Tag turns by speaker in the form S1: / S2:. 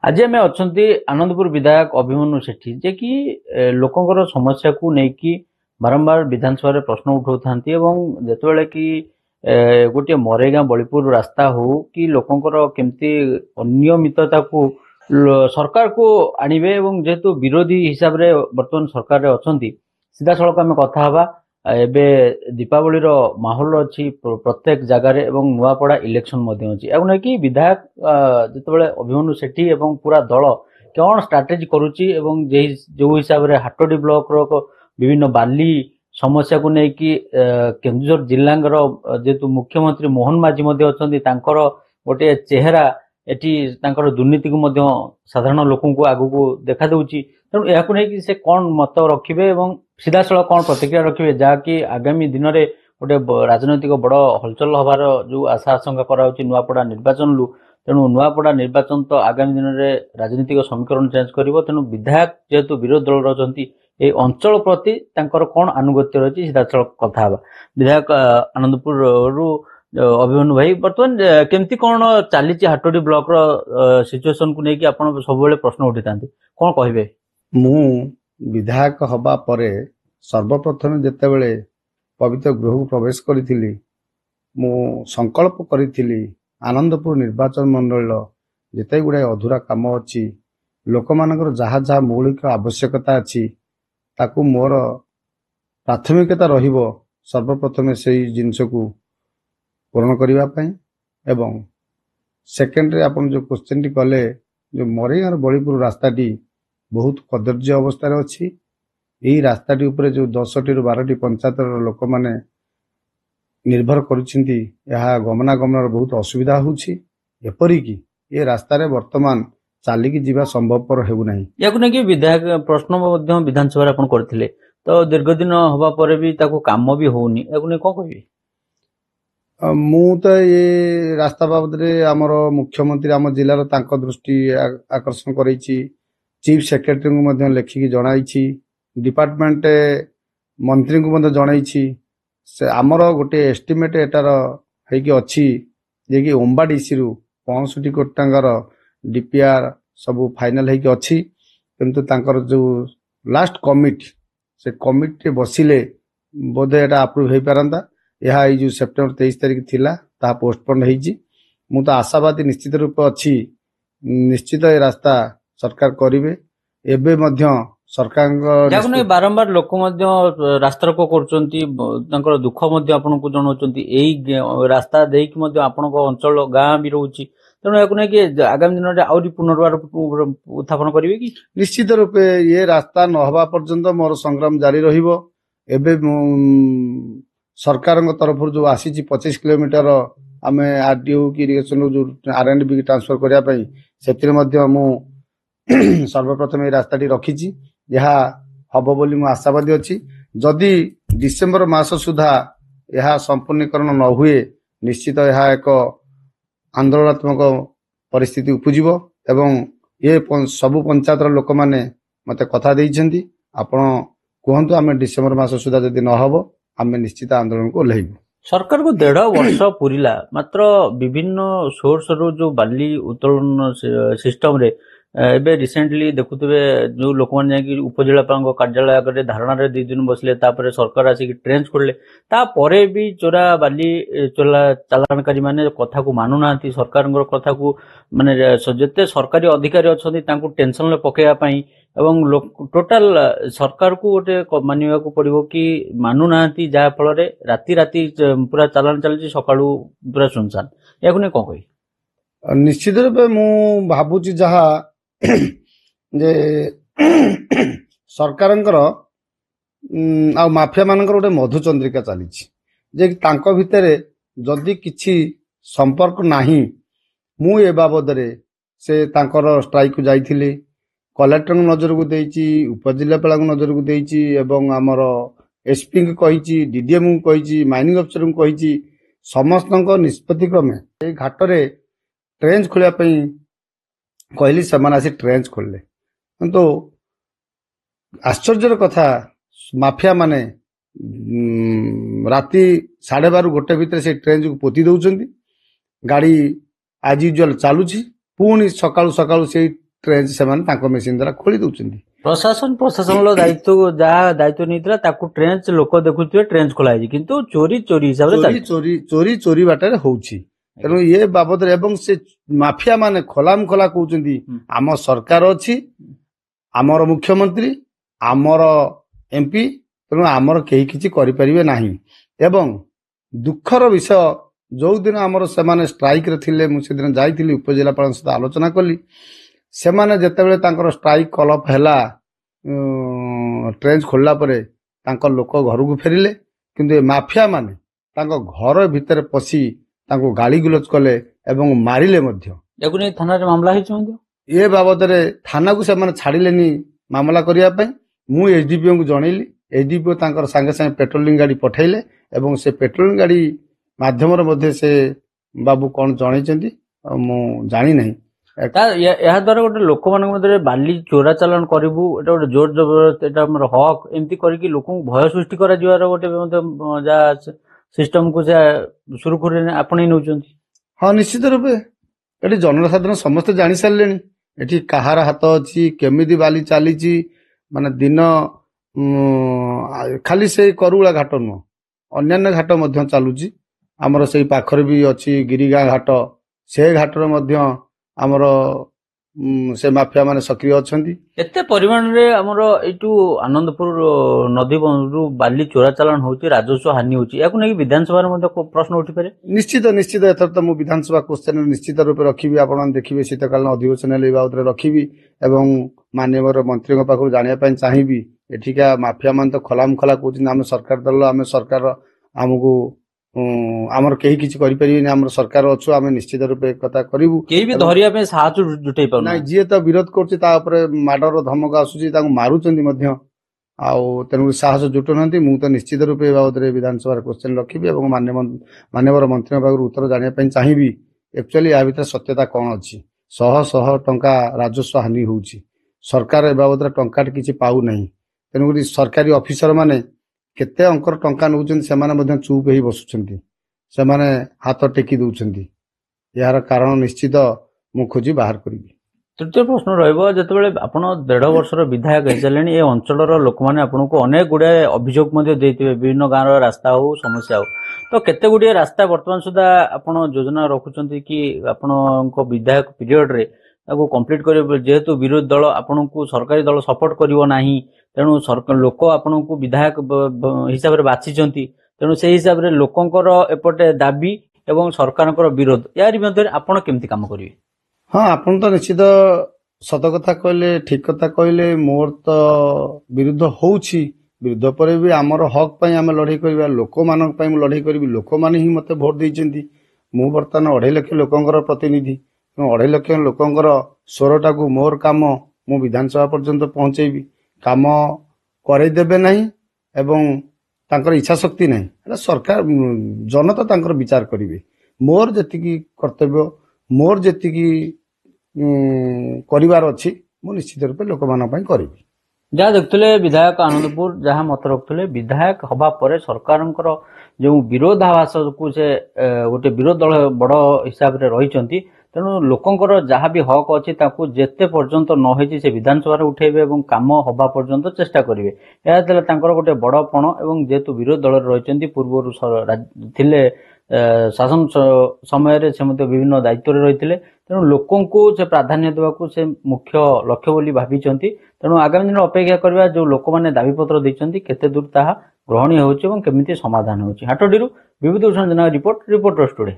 S1: आज आम अच्छा आनंदपुर विधायक अभिमन्यु सेठी जे कि लोकंर समस्या को लेकिन बारंबार विधानसभा रे प्रश्न उठाऊ था जिते कि गोटे मरेगा बलिपुर रास्ता हो कि लोकंर केमती अनियमितता को सरकार को आणवे जेहेतु विरोधी हिसाब रे वर्तमान सरकार रे अछंती सीधा सड़क आम कथा हवा एबे दीपावली रो माहौल अच्छी प्रत्येक जगार नुआपड़ा इलेक्शन अच्छी कि विधायक जिते अभिमन्यु सेठी एवं पूरा दल कौन स्ट्राटेजी करुच्ची जो हिसाब रे हाटोडी ब्लॉक रो विभिन्न बाली समस्या को लेकिन केन्दुझर जिला जेहेतु मुख्यमंत्री मोहन माझी गोटे चेहरा एटी दुर्नीति को साधारण लोक आगू देखा दूची तेणु यह से कौन मत रखिए सीधा सड़क कौन प्रतिक्रिया रखिए जहाँकि आगामी दिन में गोटे राजनैतिक बड़ हलचल हबार जो आशा आशंका कराउछि नुआपड़ा निर्वाचन लु तेणु नुआपड़ा निर्वाचन तो आगामी दिन में राजनीतिक समीकरण चेंज करिवो तेणु विधायक जेहेतु विरोध दल रही ए अंचल प्रति कौन आनुगत्य रही सीधा सड़क कथा विधायक आनंदपुर रु अभिमन्यु भाई बर्तमान केमती कौन चली हाटोडी ब्लॉक सिचुएशन को लेकिन आप सब प्रश्न उठी था कौन कहे
S2: मु विधायक हबा परे सर्वप्रथम जेतेबेले पवित्र गृह को प्रवेश करी मु संकल्प करी आनंदपुर निर्वाचन मंडल जिते गुड़ाए अधूरा काम अच्छी लोक मानकर जहाँ जहाँ मौलिक आवश्यकता अच्छी ताकू मोर प्राथमिकता रहिबो सर्वप्रथम से जिनस को पूरण करने एवं सेकेंडरी आप जो क्वेश्चन टी कले जो मरेगार बलिपुर रास्ताटी बहुत कदर्य अवस्था अच्छी यही रास्ताटी उपरे जो 10टी रु 12टी पंचायत लोक माने निर्भर करुछंती यह गमनागमन बहुत असुविधा होउछि एपरिकी ये रास्ता रे वर्तमान चालिकी जीवा संभवपर हेउ नाही
S1: या कि विधायक प्रश्न विधानसभा आपण करथिले तो दीर्घ दिन हवा परे भी ताको काम भी होउनी या कोन कहबे
S2: मु तो ये रास्ता बाबद रे हमर मुख्यमंत्री आम जिल्लार तांको दृष्टि आकर्षण करैछि चीफ सेक्रेटरी को मध्य लेखिकी जणाइछि डिपार्टमेंट मंत्री को मध्य जणाइछि से आमर गोटे एस्टिमेट एटार हेकी अच्छी जे कि ओम्बाडीसी रु 65 कोटी टंकार डीपीआर सब फाइनल हेकी अच्छी किंतु तांकर जो लास्ट कमिटी से कमिटी बसिले बोधे एटा अप्रूव हो पारंता यह जो सेप्टेम्बर 23 तारिख थिला ता पोस्टपोन हेजी मु तो आशावादी निश्चित रूप अच्छी निश्चित ये रास्ता सरकार करिवे एबे मध्य सरकार
S1: बारंबार लोक रास्ता रोको कर दुख आपको जनाऊँ रास्ता देकी आपण अंचल गाँ भी रोचे तेणु या आगामी दिन में आहरी पुनर्वार उत्थापन करेंगे कि
S2: निश्चित रूपे ये रास्ता न हवा पर्यंत मोर संग्राम जारी रहिबो एबे सरकार तरफ जो आसी 25 किलोमीटर आम आरडीओ की इरिगेशन जो आरएंडबी ट्रांसफर करने से मु सर्वप्रथम ये रास्ताटी रखी यह हम बोली मु आशावादी अच्छी जदि डिसेम्बर मास सुधा यह संपूर्णीकरण न हुए निश्चित यह एक आंदोलनात्मक परिस्थिति उपजीव एवं ये सबु पंचायत लोक मैंने मत कथा देइछंती आपण कहतु आम डिसेम्बर मास सुधा जदि न हबो आम निश्चित आंदोलन को ओह्लैबु
S1: सरकार को 1.5 वर्ष पूरीला मात्र विभिन्न सोर्स रो जो बाली उत्तोलन सिस्टम रे एबे रिसेंटली देखुथिबे जो लोक माने जाकी उपजिलापाल कार्यालय आगे धारणा रे 2 दिन बसले तापरे सरकार आसिक ट्रेंच करले तापरे भी चोरा बाली चोला चालानकारी माने कथा को मानु नांती सरकार कथा को माने जते सरकारी अधिकारी अछंती तांको टेंशन ले पकेया पई एवं टोटाल सरकार को गोटे मानिबा को पड़िबो कि मानु नांती जा फल रे राती राती पूरा चालान चलची सकाळू पूरा सुनसान या कोने कोन कहि
S2: निश्चित रूपे मु भाबुची जहा जे सरकारंकर आ माफिया मानकर गोटे मधुचंद्रिका चली जे तांको भितरे जदि किछि संपर्क नाही मु ए बाबद रे से तांकर स्ट्राइक को जाइथिली कलेक्टर नजर को देइछि उपजिलापाल नजर को देइछि एवं आमर एसपी को कहिछि डीडीएम को कहिछि माइनिंग अफसर को कहिछि समस्त निष्पत्ति क्रमे ए घाट रे ट्रेंच खोलिया पई कहली से आसी ट्रेंच खोलले किंतु आश्चर्यर कथा माफिया माने राति 12:30 गोटे भितर से ट्रेंच को पोती दउछंती गाड़ी आज यूजुअल चालुची पुणी सकाळू सकाळू से ଟ୍ରେଞ୍ଚ ସେମାନେ ତାଙ୍କ ମେସିନ ଦ୍ୱାରା ଖୋଳି ଦଉଛନ୍ତି।
S1: ପ୍ରଶାସନର ଦାୟିତ୍ୱ ଯାହା ଦାୟିତ୍ୱ ନେଇଥିଲା ତାକୁ ଟ୍ରେଞ୍ଚ ଲୋକ ଦେଖୁଥିବେ ଟ୍ରେଞ୍ଚ ଖୋଲା ହେଇଛି, କିନ୍ତୁ ଚୋରି ହିସାବରେ ଚାଲିଛି।
S2: ଚୋରି ବାଟରେ ହଉଛି। ତେଣୁ ଏ ବାବଦରେ ଏବଂ ସେ ମାଫିଆ ମାନେ ଖୋଲାମ ଖୋଲା କହୁଛନ୍ତି ଆମ ସରକାର ଅଛି, ଆମର ମୁଖ୍ୟମନ୍ତ୍ରୀ, ଆମର MP, ତେଣୁ ଆମର କେହି କିଛି କରିପାରିବେ ନାହିଁ। ଏବଂ ଦୁଃଖର ବିଷୟ, ଯୋଉଦିନ ଆମର ସେମାନେ ଷ୍ଟ୍ରାଇକରେ ଥିଲେ, ମୁଁ ସେଦିନ ଯାଇଥିଲି ଉପଜିଲ୍ଲାପାଳଙ୍କ ସହିତ ଆଲୋଚନା କଲି। ସେମାନେ ଯେତେବେଳେ ତାଙ୍କର ଷ୍ଟ୍ରାଇକ କଲଅଫ ହେଲା, ଟ୍ରେଞ୍ଚ ଖୋଲିଲା ପରେ ତାଙ୍କ ଲୋକ ଘରକୁ ଫେରିଲେ, କିନ୍ତୁ ଏ ମାଫିଆ ମାନେ ତାଙ୍କ ଘର ଭିତରେ ପଶି ତାଙ୍କୁ ଗାଳି ଗୁଲଜ କଲେ ଏବଂ ମାରିଲେ ମଧ୍ୟ।
S1: ଏହାକୁ ନେଇ ଥାନାରେ ମାମଲା ହେଇଛି ମଧ୍ୟ।
S2: ଏ ବାବଦରେ ଥାନାକୁ ସେମାନେ ଛାଡ଼ିଲେନି ମାମଲା କରିବା ପାଇଁ। ମୁଁ SDPOଙ୍କୁ ଜଣେଇଲି, SDPO ତାଙ୍କର ସାଙ୍ଗେ ସାଙ୍ଗେ ପେଟ୍ରୋଲିଂ ଗାଡ଼ି ପଠାଇଲେ ଏବଂ ସେ ପେଟ୍ରୋଲିଂ ଗାଡ଼ି ମାଧ୍ୟମରେ ମଧ୍ୟ ସେ ବାବୁ କ'ଣ ଜଣେଇଛନ୍ତି ମୁଁ ଜାଣିନାହିଁ।
S1: ଏହା ଦ୍ୱାରା ଗୋଟେ ଲୋକମାନଙ୍କ ମଧ୍ୟରେ ବାଲି ଚୋରା ଚାଲାଣ କରିବୁ, ଏଟା ଗୋଟେ ଜୋର ଜବରଦସ୍ତ, ଏଟା ଆମର ହକ୍, ଏମିତି କରିକି ଲୋକଙ୍କୁ ଭୟ ସୃଷ୍ଟି କରାଯିବାର ଗୋଟେ ଯାହା ସିଷ୍ଟମକୁ ସେ ସୁରୁଖୁରୁରେ ଆପଣେଇ ନେଉଛନ୍ତି।
S2: ହଁ, ନିଶ୍ଚିତ ରୂପେ ଏଠି ଜନସାଧାରଣ ସମସ୍ତେ ଜାଣି ସାରିଲେଣି ଏଠି କାହାର ହାତ ଅଛି, କେମିତି ବାଲି ଚାଲିଛି। ମାନେ ଦିନ ଖାଲି ସେଇ କରୁଳା ଘାଟ ନୁହଁ, ଅନ୍ୟାନ୍ୟ ଘାଟ ମଧ୍ୟ ଚାଲୁଛି। ଆମର ସେଇ ପାଖରେ ବି ଅଛି ଗିରିଗାଁ ଘାଟ, ସେ ଘାଟରେ ମଧ୍ୟ ଆମର ସେ ମାଫିଆ ମାନେ ସକ୍ରିୟ ଅଛନ୍ତି।
S1: ଏତେ ପରିମାଣରେ ଆମର ଏଇଠୁ ଆନନ୍ଦପୁର ନଦୀରୁ ବାଲି ଚୋରା ଚାଲାଣ ହଉଛି, ରାଜସ୍ୱ ହାନି ହଉଛି, ଏହାକୁ ନେଇକି ବିଧାନସଭାରେ ମଧ୍ୟ ପ୍ରଶ୍ନ ଉଠିପାରେ।
S2: ନିଶ୍ଚିତ ଏଥର ତ ମୁଁ ବିଧାନସଭା କ୍ୱେଶ୍ଚନ ନିଶ୍ଚିତ ରୂପେ ରଖିବି। ଆପଣ ଦେଖିବେ ଶୀତକାଳୀନ ଅଧିବେଶନ ହେଲେ ଏ ବାବଦରେ ରଖିବି ଏବଂ ମାନ୍ୟବର ମନ୍ତ୍ରୀଙ୍କ ପାଖରୁ ଜାଣିବା ପାଇଁ ଚାହିଁବି। ଏଠିକା ମାଫିଆ ମାନେ ତ ଖୋଲାମ ଖୋଲା କହୁଛନ୍ତି ଆମେ ସରକାର ଦଳ, ଆମେ ସରକାର, ଆମକୁ ଆମର କେହି କିଛି କରିପାରିବେନି, ଆମର ସରକାର ଅଛୁ, ଆମେ ନିଶ୍ଚିତ ରୂପେ ଏକଥା କରିବୁ।
S1: କେହି ବି ଧରିବା ପାଇଁ ସାହାଯ୍ୟ ଜୁଟେଇ ପାରୁନାହିଁ।
S2: ଯିଏ ତ ବିରୋଧ କରୁଛି ତା ଉପରେ ମାଡର ଧମକ ଆସୁଛି, ତାଙ୍କୁ ମାରୁଛନ୍ତି ମଧ୍ୟ। ଆଉ ତେଣୁ ସାହସ ଜୁଟୁନାହାନ୍ତି। ମୁଁ ତ ନିଶ୍ଚିତ ରୂପେ ଏ ବାବଦରେ ବିଧାନସଭାରେ କ୍ୱେଶ୍ଚନ ରଖିବି ଏବଂ ମାନ୍ୟବର ମନ୍ତ୍ରୀଙ୍କ ପାଖରୁ ଉତ୍ତର ଜାଣିବା ପାଇଁ ଚାହିଁବି। ଆକ୍ଚୁଆଲି ଏହା ଭିତରେ ସତ୍ୟତା କ'ଣ ଅଛି? ଶହ ଶହ ଟଙ୍କା ରାଜସ୍ୱ ହାନି ହେଉଛି, ସରକାର ଏ ବାବଦରେ ଟଙ୍କାଟେ କିଛି ପାଉନାହିଁ। ତେଣୁକରି ସରକାରୀ ଅଫିସର ମାନେ କେତେ ଅଙ୍କର ଟଙ୍କା ନେଉଛନ୍ତି, ସେମାନେ ମଧ୍ୟ ଚୁପ୍ ହେଇ ବସୁଛନ୍ତି, ସେମାନେ ହାତ ଟେକି ଦଉଛନ୍ତି। ଏହାର କାରଣ ନିଶ୍ଚିତ ମୁଁ ଖୋଜି ବାହାର କରିବି।
S1: ତୃତୀୟ ପ୍ରଶ୍ନ ରହିବ, ଯେତେବେଳେ ଆପଣ 1.5 ବର୍ଷର ବିଧାୟକ ହେଇସାରିଲେଣି, ଏ ଅଞ୍ଚଳର ଲୋକମାନେ ଆପଣଙ୍କୁ ଅନେକ ଗୁଡ଼ାଏ ଅଭିଯୋଗ ମଧ୍ୟ ଦେଇଥିବେ, ବିଭିନ୍ନ ଗାଁର ରାସ୍ତା ହଉ, ସମସ୍ୟା ହଉ, ତ କେତେ ଗୁଡ଼ିଏ ରାସ୍ତା ବର୍ତ୍ତମାନ ସୁଦ୍ଧା ଆପଣ ଯୋଜନା ରଖୁଛନ୍ତି କି ଆପଣଙ୍କ ବିଧାୟକ ପିରିୟଡ଼ରେ ତାକୁ କମ୍ପ୍ଲିଟ୍ କରିବେ? ଯେହେତୁ ବିରୋଧୀ ଦଳ ଆପଣଙ୍କୁ, ସରକାରୀ ଦଳ ସପୋର୍ଟ କରିବ ନାହିଁ, ତେଣୁ ଲୋକ ଆପଣଙ୍କୁ ବିଧାୟକ ହିସାବରେ ବାଛିଛନ୍ତି, ତେଣୁ ସେହି ହିସାବରେ ଲୋକଙ୍କର ଏପଟେ ଦାବି ଏବଂ ସରକାରଙ୍କର ବିରୋଧ, ୟାରି ମଧ୍ୟରେ ଆପଣ କେମିତି କାମ କରିବେ?
S2: ହଁ, ଆପଣ ତ ନିଶ୍ଚିତ ସତ କଥା କହିଲେ, ଠିକ କଥା କହିଲେ। ମୋର ତ ବିରୁଦ୍ଧ ହଉଛି, ବିରୁଦ୍ଧ ପରେ ବି ଆମର ହକ୍ ପାଇଁ ଆମେ ଲଢ଼େଇ କରିବା, ଲୋକମାନଙ୍କ ପାଇଁ ମୁଁ ଲଢ଼େଇ କରିବି। ଲୋକମାନେ ହିଁ ମୋତେ ଭୋଟ ଦେଇଛନ୍ତି। ମୁଁ ବର୍ତ୍ତମାନ 2.5 ଲକ୍ଷ ଲୋକଙ୍କର ପ୍ରତିନିଧି। 2.5 ଲକ୍ଷ ଲୋକଙ୍କର ସ୍ୱରଟାକୁ, ମୋର କାମ ମୁଁ ବିଧାନସଭା ପର୍ଯ୍ୟନ୍ତ ପହଞ୍ଚେଇବି। କାମ କରେଇଦେବେ ନାହିଁ ଏବଂ ତାଙ୍କର ଇଚ୍ଛା ଶକ୍ତି ନାହିଁ, ହେଲେ ସରକାର ଜନତା ତାଙ୍କର ବିଚାର କରିବେ। ମୋର ଯେତିକି କର୍ତ୍ତବ୍ୟ, ମୋର ଯେତିକି କରିବାର ଅଛି, ମୁଁ ନିଶ୍ଚିତ ରୂପେ ଲୋକମାନଙ୍କ ପାଇଁ କରିବି।
S1: ଯାହା ଦେଖୁଥିଲେ ବିଧାୟକ ଆନନ୍ଦପୁର ଯାହା ମତ ରଖୁଥିଲେ, ବିଧାୟକ ହବା ପରେ ସରକାରଙ୍କର ଯେଉଁ ବିରୋଧାଭାସକୁ ସେ ଗୋଟେ ବିରୋଧ ଦଳ ବଡ଼ ହିସାବରେ ରହିଛନ୍ତି, ତେଣୁ ଲୋକଙ୍କର ଯାହା ବି ହକ୍ ଅଛି ତାକୁ ଯେତେ ପର୍ଯ୍ୟନ୍ତ ନ ହେଇଛି ସେ ବିଧାନସଭାରେ ଉଠେଇବେ ଏବଂ କାମ ହବା ପର୍ଯ୍ୟନ୍ତ ଚେଷ୍ଟା କରିବେ। ଏହା ଥିଲା ତାଙ୍କର ଗୋଟେ ବଡ଼ ପଣ ଏବଂ ଯେହେତୁ ବିରୋଧୀ ଦଳରେ ରହିଛନ୍ତି, ପୂର୍ବରୁ ଥିଲେ ଶାସନ ସମୟରେ ସେ ମଧ୍ୟ ବିଭିନ୍ନ ଦାୟିତ୍ୱରେ ରହିଥିଲେ, ତେଣୁ ଲୋକଙ୍କୁ ସେ ପ୍ରାଧାନ୍ୟ ଦେବାକୁ ସେ ମୁଖ୍ୟ ଲକ୍ଷ୍ୟ ବୋଲି ଭାବିଛନ୍ତି। ତେଣୁ ଆଗାମୀ ଦିନରେ ଅପେକ୍ଷା କରିବା, ଯେଉଁ ଲୋକମାନେ ଦାବିପତ୍ର ଦେଇଛନ୍ତି କେତେ ଦୂର ତାହା ଗ୍ରହଣୀୟ ହେଉଛି ଏବଂ କେମିତି ସମାଧାନ ହେଉଛି। ହାଟଡିରୁ ବିଭୂତି ଭୂଷଣ ଜେନାଙ୍କ ରିପୋର୍ଟ, ରିପୋର୍ଟର୍ସ ଟୁଡେ।